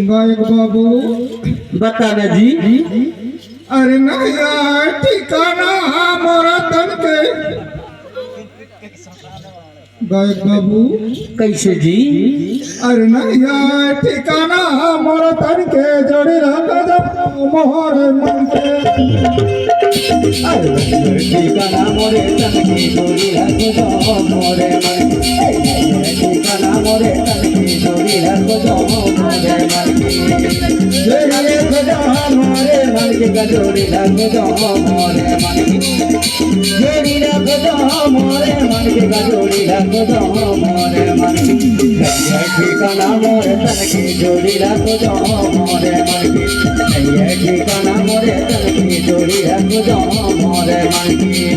गायक बाबू बताना जी। अरे नहीं यार ठिकाना मोरा तन के। गायक बाबू कैसे जी? अरे नहीं यार ठिकाना मोरा तन के जोड़ी रखा जब मोहर मन के। ठिकाना मोरे तन की जोड़ी रखो मोरे मन की। ठिकाना मोरे तन की जोड़ी रखो मोरे मन की। जोड़ी रखो मोरे मन की जोड़ी रखो मोरे मन की। जोड़ी रखो मोरे मन की जोड़ी रखो मोरे मन की। ठिकाना मोरे तन की जोड़ी रखो मोरे मन की। ठिकाना मोरे तन की जोड़ी रखो मोरे मन की।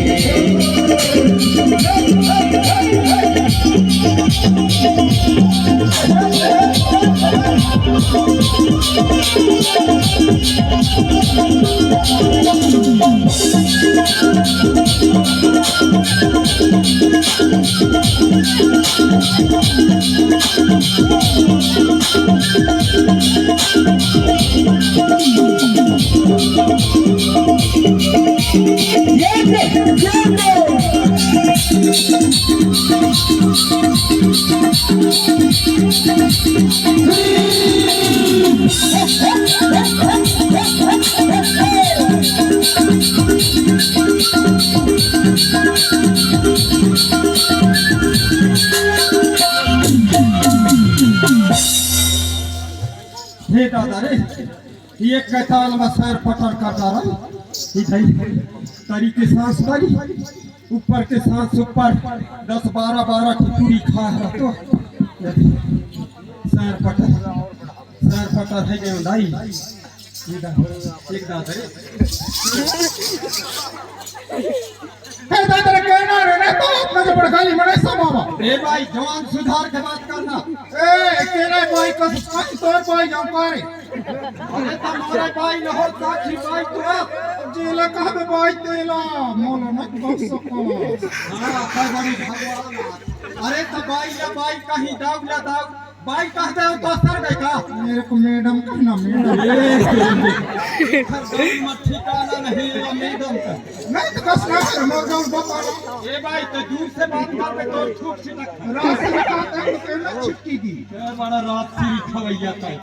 हे दादा रे ये कैताल में सैर पटर करता रहा इधर तरी के सांस बड़ी ऊपर के सांस ऊपर 10-12 की पूरी खा है तो सैर पटर है गए दाई एक दादा रे हे दादा रे कहना रे ना तो अपना जो बड़काली मने समावा ए भाई जवान सुधार के बात करना ए केरे भाई का तोर भाई जाओ करे अरे तुम्हारे भाई न हो साखी भाई तो जेला कहबे भाई तेला मोलो न तो सको हां काय बड़ी भगवान अरे तो भाई या भाई कहीं दाव ला दाव भाई कहते हो तो सर गए का मेरे को मैडम कहना मैडम मत ठिकाना नहीं मैडम का नहीं तो कस ना कर मोर गांव बता ए भाई तो दूर से बात करते तो छूट छिटक रात से कहते हैं तो ना छिटकी दी बड़ा रात से खवैया था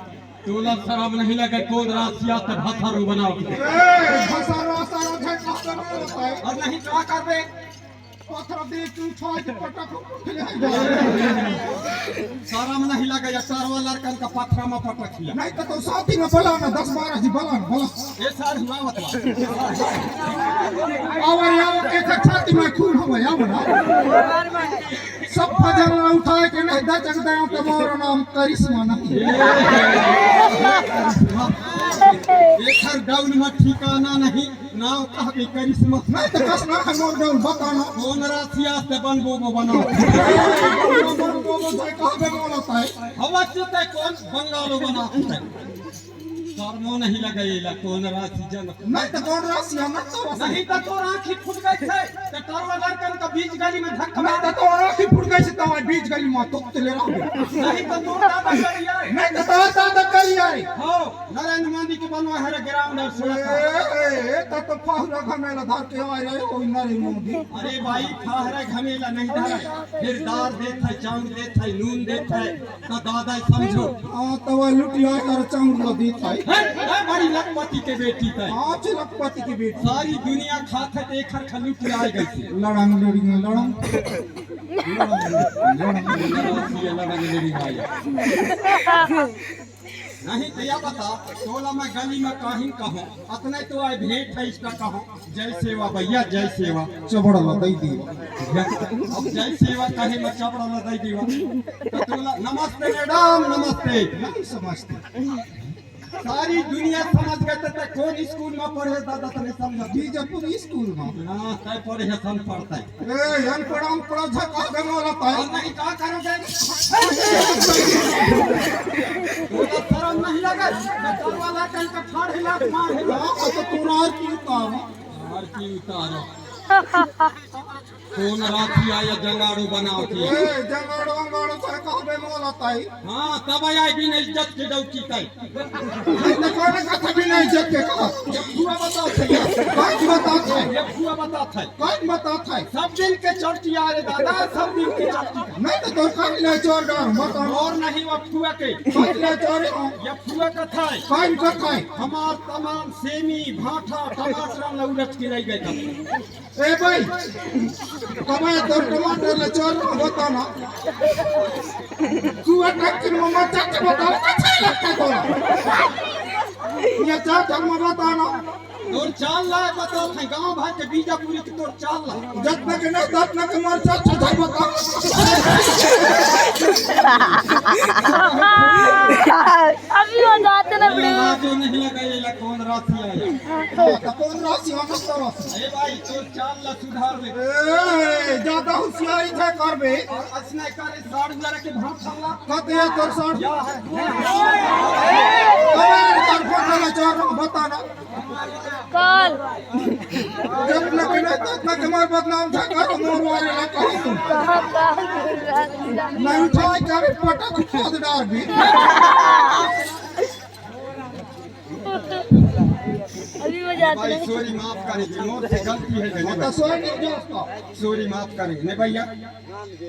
तोला शराब नहीं लगे कौन रासिया तो भाथारू बनाओ ए भाथारू सारा है कहते है और नहीं क्या कर बे पत्थर दे तू छाज पटक सारा में नहीं लगे या चारवा लड़कन का पत्थर में पटक लिया नहीं तो साथी में बोला ना 10-12 जी बोला ये सार हुआ मतलब और यार एक छाती में खून हो गया बना सब फजर उठा के नहीं दचक दे तो मोर नाम करिश्मा नहीं एक हर डाउन में ठिकाना नहीं नाम कहबे करिश्मा नहीं तो कस ना मोर डाउन बताना कौन रासिया से बनबो बनाओ बनबो भाई कहबे बोलता है हवा चुते कौन बंगालो बनाता है शर्मो नहीं लगेला कौन राशि जन नहीं तो कौन राशि हम नहीं तो तोर आंखी फूट गई थे तो तोर लड़कन का बीच गली में धक्का नहीं तो तोर आंखी फूट गई से तो बीच गली में तो ले रहा नहीं तो तोर दादा करिया नहीं तो तोर दादा करिया हो नरेंद्र मोदी के बनवा है ग्राउंड और सड़क तो फाहरा घमेला धर के आ रहे हो नरेंद्र मोदी अरे भाई फाहरा घमेला नहीं धर फिर दार देत है चाउर देत है नून देत है तो दादा समझो हां तो वो लुटिया कर चाउर लो देत है बड़ी लखपति के बेटी है आज लखपति की बेटी सारी दुनिया खाते एक हर खलू की आ गई लड़ंग नहीं तो या बता टोला में गली में कहीं कहूँ अपने तो आए भेंट है इसका कहूँ जय सेवा भैया जय सेवा चबड़ा लदाई दीवा अब जय सेवा कहे मैं चबड़ा लदाई दीवा तो टोला नमस्ते मैडम नमस्ते नहीं समझते सारी दुनिया समझ गए तो कौन स्कूल में पढ़े दादा तने समझ बीजपुर स्कूल में हां काय पढ़े है सन पढ़ता है ए हम पढ़ा झका के मोलता है और नहीं का करोगे तो शर्म नहीं लगे तो वाला कल का फाड़ हिला मार हिला तो कुरार की उतारो कौन राखी आया जंगाड़ू बनाओ की ए जंगाड़ू अंगाड़ू से कह बे मोल आताई हाँ तब आई बिन इज्जत के डौकी तय नहीं कोने कथा भी नहीं इज्जत के कहा ये फुआ बताओ थे कौन बताता है ये फुआ बताओ थे कौन बताता है सब दिन के चर्ची आ रे दादा सब दिन के चर्ची नहीं तो तोर कौन ले चोर डार बता और नहीं वो फुआ के कौन ले चोर ये फुआ का था कौन कथा है हमार तमाम सेमी भाटा टमाटर लौरच के रह गए ए भाई कमाए तोर टमाटर ले चोर बता ना तू अटक के मम्मा चाचा बताओ अच्छा लगता तोरा ये चाचा मम्मा बता ना तोर चाल ला बताओ थे गांव भाई के बीजापुरी के तोर चाल ला जब तक नहीं तब तक मोर चाचा था बता अभी वो जाते ना बड़े जो नहीं लगा ये कौन राशि आया तो कौन राशि हम बताओ ए भाई तोर चाल ला सुधार ले ए ज्यादा होशियारी था करबे और असने करे 60,000 के भाव चला कते तोर साथ क्या है कमाए तोर फोटो ले चोर बता ना कल जब तक नहीं तब तक हमार बदनाम था कर मोर वाले ला कहीं कहाँ नहीं उठाए कर पटक खोद डाल भी अभी वो जाते भाई नहीं सॉरी माफ करेंगे मोर से गलती है ने तो सोई नहीं दोस्तों सॉरी माफ करेंगे ने भैया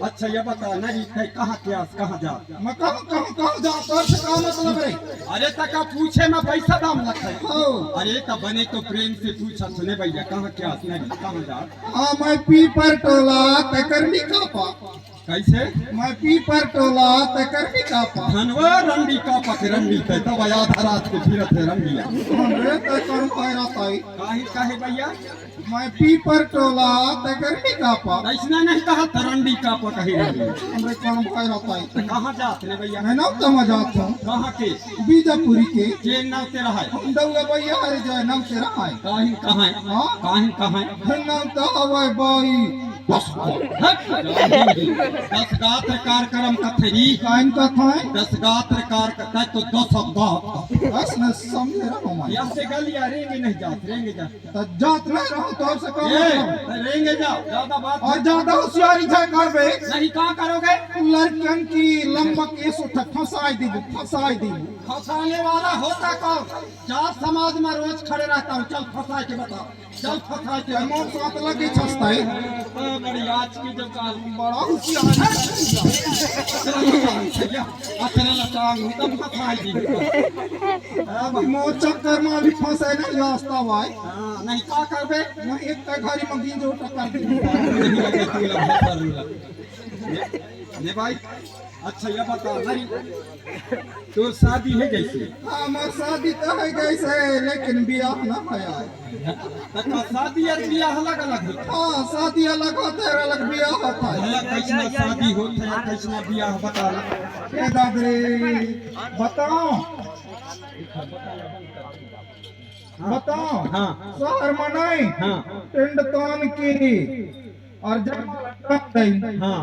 अच्छा ये बता नहीं थे कहाँ क्लास कहाँ जा मैं कहाँ जा तोर से का मतलब रे अरे तका पूछे मैं पैसा दाम लखे हो अरे का बने तो प्रेम से पूछा सुने भैया कहाँ क्लास नहीं कहाँ जा हाँ मैं पीपर टोला तकर निकापा कैसे मैं पीपर टोला तकर निकापा धनवा रंडी का पक रंडी ते तब याद रात के फिरत है रंडिया हमरे तकर पैरा ताई काहे भैया मैं पीपर टोला तकर निकापा ऐसा नहीं कहा तरंडी का पक ही रंडी हमरे कौन पैरा ताई कहाँ जात रे भैया मैं नाम तमा जात हूँ कहाँ के बीजापुरी के जे नाव ते रहा है हम दौला भैया अरे जाए नाम से रहा है काहिन कहाँ है हाँ काहिन कहाँ है फिर नाम तो हवाई बाई बस दस गात्र कार्यक्रम कथरी काइन का था दस गात्र कार तो 10 गात्र बस न समझे रहा मैं यहाँ से गलिया रेंगे नहीं जात रेंगे जा तो जात नहीं रहा तो से कम ये रेंगे जाओ ज्यादा बात और ज्यादा होशियारी था करबे नहीं कहाँ करोगे लड़कन की लंबक ये सुठ फंसाई दी फंसाने वाला होता कौन चार समाज में रोज खड़े रहता हूँ चल फंसा के बताओ चल फंसा के मोर साथ लगी छसता है बड़ी आज की जब काल बड़ा होशियार अतने लचांग तब फंसाई दी अब मोर चक्कर में भी फंसे नहीं रास्ता भाई नहीं क्या करबे मैं एक का घड़ी में गिंजो टक्कर दी नहीं लगे तू लग कर ने भाई अच्छा ये बता नहीं तो शादी है कैसे हाँ मोर शादी तो है कैसे लेकिन ब्याह ना है तका शादी और बियाह अलग अलग होता हाँ शादी अलग होता है अलग ब्याह होता है है कैसना शादी होता है कैसना बियाह बताना ए दादरे बताओ बताओ हाँ शहर में नहीं हाँ पिंडदान की और जब हाँ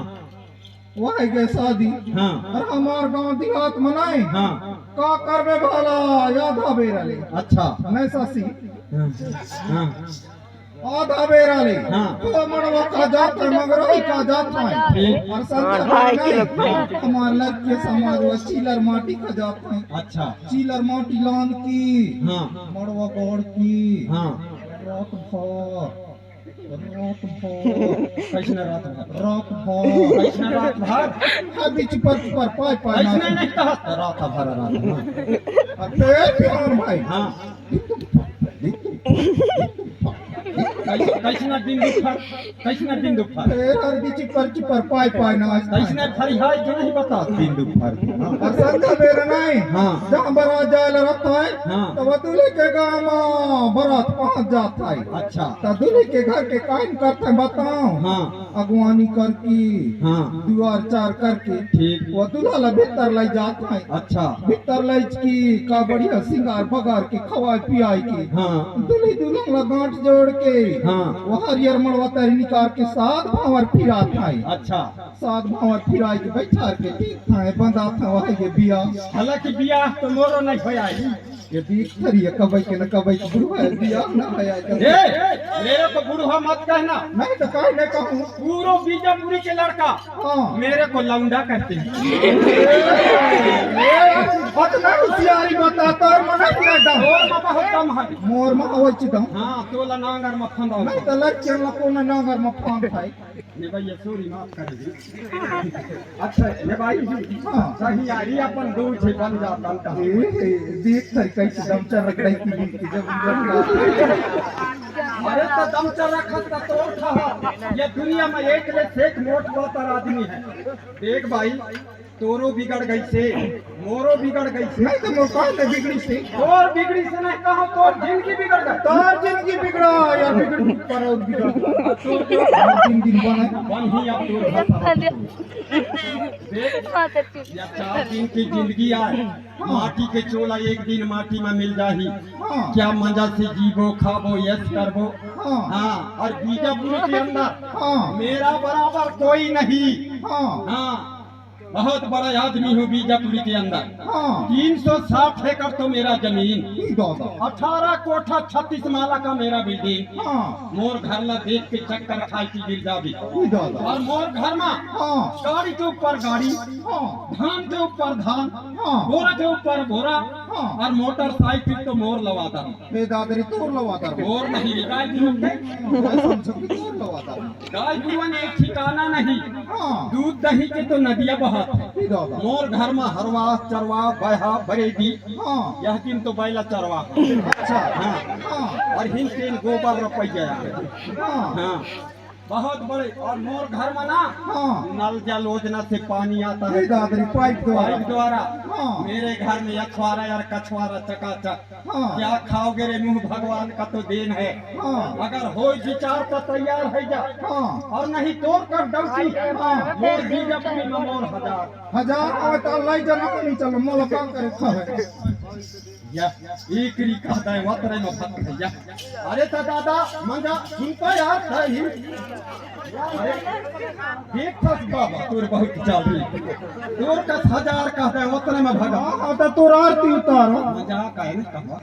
वही के शादी हाँ और हमार गांव देहात में नहीं हाँ का करबे भला याद आवे रहे अच्छा नहीं ससी हाँ आधा बेरा ले हाँ। तो मड़वा का जात है मगर वही का जात है और संत हमार लग के समाज चीलर माटी का जात है अच्छा चीलर माटी लान की हाँ मड़वा गौड़ की हाँ रात भर कैसना रात भर रात भर कैसना रात भर बीच पर पाई पाई कैसना नहीं कहा रात भर रात प्यार भाई हाँ कैसना दिन दुपहर कैसना दिन दोपहर हर बीच पर पाई पाई ना कैसना फरिहाई जो नहीं बता दिन दोपहर और संधा बेरा नहीं हाँ जहाँ बारात जाए रहता है हाँ तो वह दूल्हे के गाँव में बारात पहुँच जाता है अच्छा तो दूल्हे के घर के काम करते हैं बताओ हाँ अगवानी करके हाँ दुआर चार करके ठीक वो दूल्हा ला भीतर ले जाता है अच्छा भीतर ले की का बढ़िया सिंगार बगार के खवाई पियाई के हाँ दूल्हे दुल्हन ला गांठ जोड़ के हाँ वो हरियर मड़वा तरी निकाल के साथ भावर फिराता है अच्छा साथ भावर फिराई के बैठा के ठीक है बंदा था वही के बिया हालांकि बियाह तो मोरो नहीं होया ये बीच थरी है कबई के न कबई के बुढ़वा है बिया ना है ए मेरे को बुढ़वा मत कहना नहीं तो काहे नहीं कहूं पूरा बीजापुरी के लड़का हाँ। मेरे को लौंडा कहते हैं। अतना होशियारी बताता है मना किया दम और में बहुत दम है। मोर में आवै छी दम हाँ तोला नांगर में फंदा नहीं तो लग के लको न नगर में फांग खाई ने भाई ये सॉरी माफ कर दी। अच्छा ये भाई हाँ। सही यारी अपन दूर से बन जाता है। देख कर कैसे दम चल रख रही थी जब अरे तो दम चल रखा था तो था। ये दुनिया में एक ले एक मोट बातर आदमी है। देख भाई तोरो बिगड़ गई से मोरो बिगड़ गई से। नहीं तो मोर ने बिगड़ी से और बिगड़ी से नहीं कहा तो जिंदगी बिगड़ गई। तार जिंदगी बिगड़ा या बिगड़ पर और बिगड़ दिन दिन बने बन ही अब दूर भाता देख या 4 दिन की जिंदगी आए माटी के चोला एक दिन माटी में मिल जाही। हाँ। क्या मजा से जीवो खाबो यश करबो। हाँ। हाँ और बीजापुर के अंदर हाँ। मेरा बराबर कोई नहीं। हाँ। हाँ बहुत बड़ा आदमी हूँ बीजापुरी के अंदर। हाँ। 360 एकड़ तो मेरा जमीन, ई दादा 18 कोठा 36 माला का मेरा बिल्डिंग। हाँ। मोर घर में देख के चक्कर खाई की गिर जाबी। ई दादा और मोर घर में हाँ। गाड़ी के ऊपर गाड़ी, हाँ। धान के ऊपर धान, हाँ। बोरा के ऊपर बोरा हाँ। और मोटरसाइकिल तो मोर लवाता। बे दादरी तोर लवाता रे मोर नहीं गाय गुरु के समझो कि तोर लवाता गाय गुरुअन एक ठिकाना नहीं। हाँ। दूध दही के तो नदिया बहात है। ई दादा मोर घर में हरवा चरवा बहा बरेदी हाँ। यह दिन तो बैला चरवा। अच्छा हाँ हाँ। और हिन तीन गोबर रुपया। हाँ। हाँ बहुत बड़े और मोर घर में ना हाँ। नल जल योजना से पानी आता है ई दादरी पाइप द्वारा पाइप द्वारा। हाँ। मेरे घर में अखबारा और कछवारा चकाचक। हाँ। क्या खाओगे रे मुंह भगवान का तो देन है। हाँ। अगर हो विचार तो तैयार है जा हाँ। और नहीं तोड़ कर डौकी। हाँ। मोर बीजापुरी में मोर 1000 हजार आवे तो लाई जना नहीं चलो मोला काम करे खावे या एक री कहता है वतरे में फत है या। अरे तो दादा मंगा सुनता यार सही। अरे देख फस बाबा तोर बहुत चाली तोर का 1000 कहता है वतरे में भगा। हाँ तो तोर आरती उतारो मजाक है ना कहा।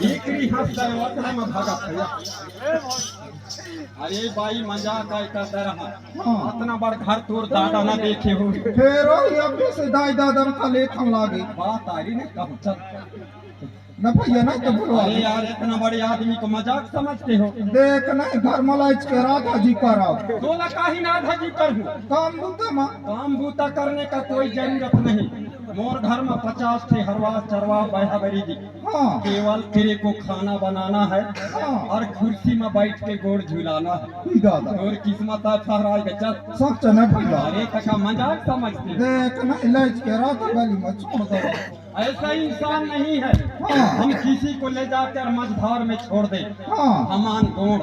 एक री हंसता है वतरे में भगा था। अरे भाई मजाक है कहता रहा। हाँ। इतना बड़ घर तोर दादा ना देखे हो। फेरो ये से दाई दादा का लेखन लागे बात आ रही नहीं कब चल। न भैया नहीं तो बोलवा अरे यार इतना बड़े आदमी को मजाक समझते हो। देख नहीं घर मलाइच के राधा जी कराओ तोला काहे ना धजी करूं। काम दूता मां काम बूता करने का कोई जरूरत नहीं। मोर घर में 50 थे हरवा चरवा बहा बरीदी। हाँ। केवल तेरे को खाना बनाना है हाँ। और कुर्सी में बैठ के गोड़ झुलाना है। ई दादा और किस्मत फहराए के चल। सच न भैया अरे तका मजाक समझते हो। देख नहीं लाइच के राधा गली में छोड़ दो ऐसा इंसान नहीं है। हाँ। हम किसी को ले जाकर मझधार में छोड़ दे। हाँ। हमान गोड़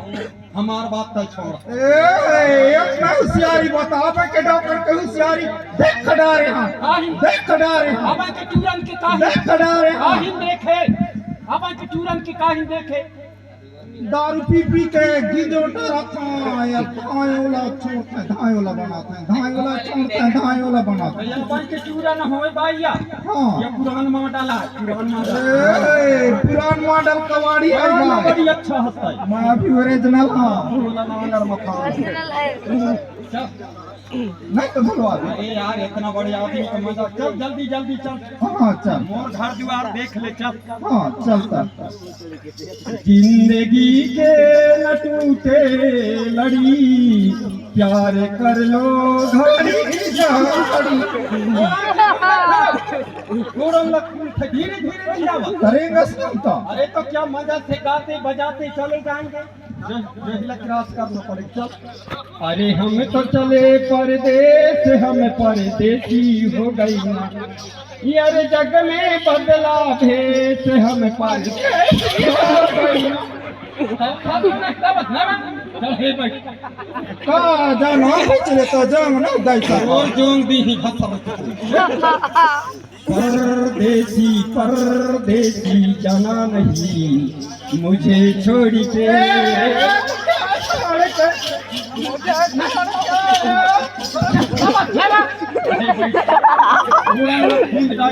हमार बात तो छोड़। एक ना होशियारी बतावे के डॉक्टर के होशियारी देख खड़ा रे हां काहिन देख खड़ा रे हां अब के चूरन के काहिन देख खड़ा रे हां काहिन देखे। अब के चूरन के काहिन देखे। दारू पी पी के गिजोटा रखा या धायोला छोड़ते धायोला बनाते हैं धायोला छोड़ते हैं धायोला बनाते हैं। ये अपन के चूरन होए भैया। हाँ। ये पुरान मॉडल है पुरान मॉडल। ए पुरान मॉडल कवाड़ी है पुरान भाई बड़ी अच्छा होता है। मैं अभी ओरिजिनल हां बोला नांगर मखा। चल नहीं तो बोलवा दे अरे यार इतना बड़े आदमी का मजा। चल जल्दी जल्दी चल। हां चल मोर घर द्वार देख ले चल। हां चलता जिंदगी के न टूटे लड़ी प्यार कर लो घड़ी घड़ी धीरे धीरे जावा। करेंगे सुनता अरे तो क्या मजा से गाते बजाते चले जाएंगे। जो क्रॉस करना पड़ेगा चल। अरे हम तो चले परदेश हम परदेसी हो गई ना। यार जग में बदला भेष हम परदेसी हो गई ना। चल हे भाई का जाना चले तो जाम ना दाइता और जोंग दी ही परदेसी परदेसी जाना नहीं मुझे छोड़ के।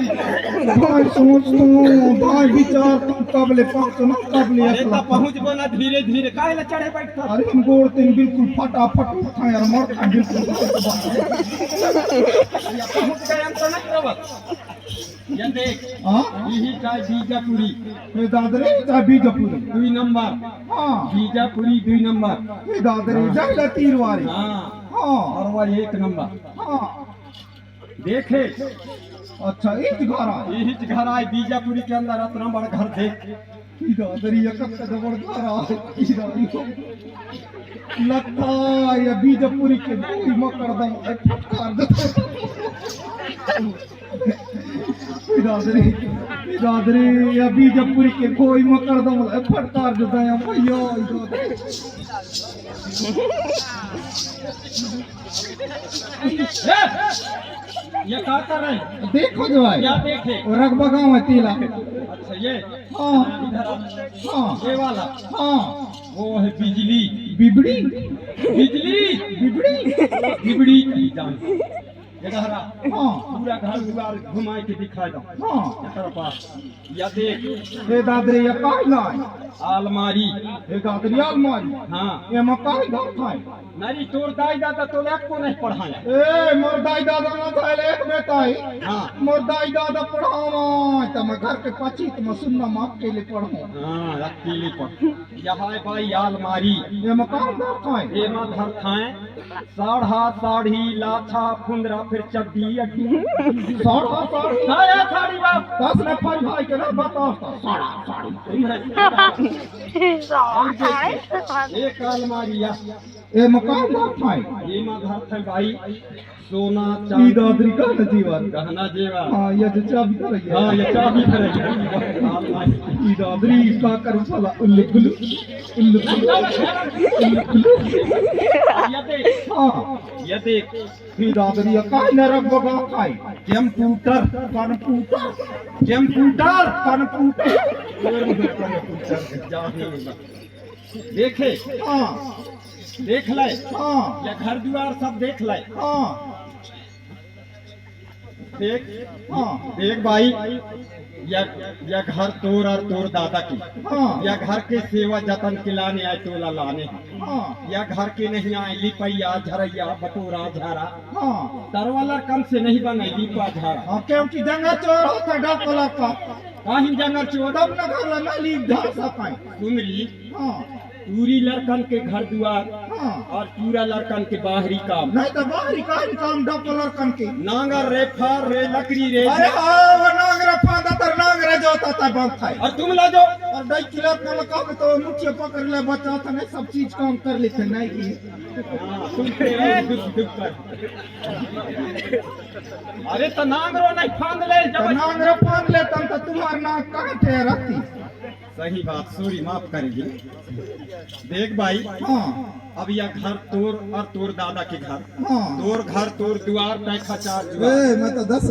समझदारी भाई सोच तू भाई विचार तू कब ले पहुंचो ना कब ले अरे तो पहुंचबो ना धीरे धीरे काहे ला चढ़े बैठता अरे हम गोड़ तीन बिल्कुल फटाफट उठा यार मर बिल्कुल पहुंच गए हम तो नहीं रहब ये देख हां यही चाय बीजापुरी ये दादरे चा बीजापुरी 2 नंबर हां बीजापुरी 2 नंबर ये दादरे जाइला तीरवारी हाँ हां और वह 1 नंबर हां देखे अच्छा एक घर आ यही घर आए बीजापुरी के अंदर इतना बड़ा घर देख ये दादरी एक कद बड़ घर आ ये दादरी लगता ये बीजापुरी के कोई मकरदम एक फटकार देता दादरी या बीजापुरी के कोई मकरदम फटकार देता है भैया ये क्या कर रहे हैं देखो जो है क्या देखे रकबा गाँव है तीला अच्छा ये हाँ इधर आ। हाँ ये वाला हाँ वो है बिजली बिबड़ी बिजली बिबड़ी बिबड़ी की जान इधर आ। हाँ पूरा घर दुआर घुमाए के दिखा दो हाँ इधर पास या देख ये दादरी या काई लाई अलमारी ये दादरी अलमारी हाँ ये मकाई घर खाए नहीं तोड़ दाई दादा तो एक को नहीं पढ़ाया ए मोर दाई दादा ना था एक बेटा है हाँ मोर दाई दादा पढ़ावा त मैं घर के पची त सुनना माफ के लिए पढ़ो हाँ अकेले पर यहाँ भाई अलमारी ये मकान घर खाए ये मत हर खाएं साढ़ा साड़ी लाछा फुंदरा फिर चड्डी अड्डी साड़ा साड़ी साया साड़ी बाप 10 ने भाई भाई के ना बताओ तो साड़ा साड़ी एक अलमारी या ये मकान घर खाए ये मत हर खाएं भाई सोना ई चांदी दादरी का न जीवन गहना जेवर हाँ ये जो चाबी कर रही हाँ है ये चाबी करेगी अलमारी ई दादरी का कर फला उल्लू गुल्लू ये देख हाँ ये देख ई दादरी का न रख बगा खाए कंप्यूटर कंप्यूटर कंप्यूटर कंप्यूटर देखे हाँ देख ले हाँ या घर द्वार सब देख ले हाँ देख हाँ देख भाई या घर तोर और तोर दादा की हाँ या घर के सेवा जतन के लाने आए तोला लाने हाँ या घर के नहीं आए लिपैया झरैया बटोरा झारा हाँ तरवाला कम से नहीं बने लिपा झारा हाँ क्योंकि जंगल चोर होता डाकोला का कहीं जंगल चोर तब न घर में लीप धर सकाए सुनली हाँ पूरी लड़कन के घर द्वार हाँ और पूरा लड़कन के बाहरी काम नहीं तो बाहरी काम डाकोला कन के नांगर रे फार रे लकड़ी रे अरे हाँ वो नांगरे फादा तर नांगरे जोता था बहुत खाए और तुम ला दो और दई किलो का लगा तो मुठिया पकड़ ले बचा था नहीं सब चीज काम कर लेते नहीं की तुम तेरे दुख दुख कर अरे तो नांगरो नहीं फांद ले तो जब नांगरे फांद लेता तो तुम्हार नाक कहाँ थे रखती सही बात सॉरी माफ करेगी देख भाई हाँ अब यह घर तोर और तोर दादा के घर हाँ तोर घर तोर द्वार तय खचा ए मैं तो 10